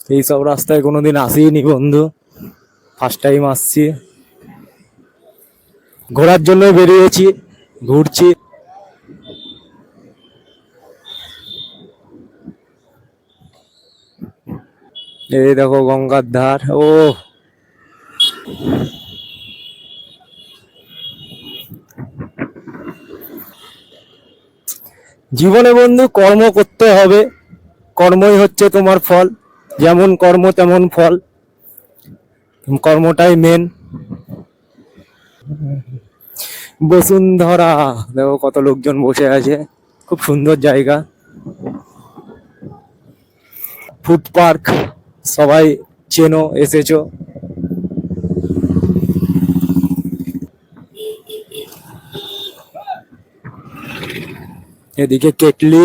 এইসব রাস্তায় কোনোদিন আসিনি বন্ধু, ফার্স্ট টাইম আসছি। ঘোরার জন্য বেরিয়েছি, ঘুরছি। এই দেখো গঙ্গার ধার। ও জীবনে বন্ধু কর্ম করতে হবে, কর্মই হচ্ছে তোমার ফল। যেমন কর্ম তেমন ফল, কর্মটাই মেন। বসুন্ধরা, দেখো কত লোকজন বসে আছে, খুব সুন্দর জায়গা। ফুড পার্ক, সবাই চেনো, এসেছো। এদিকে কেটলি।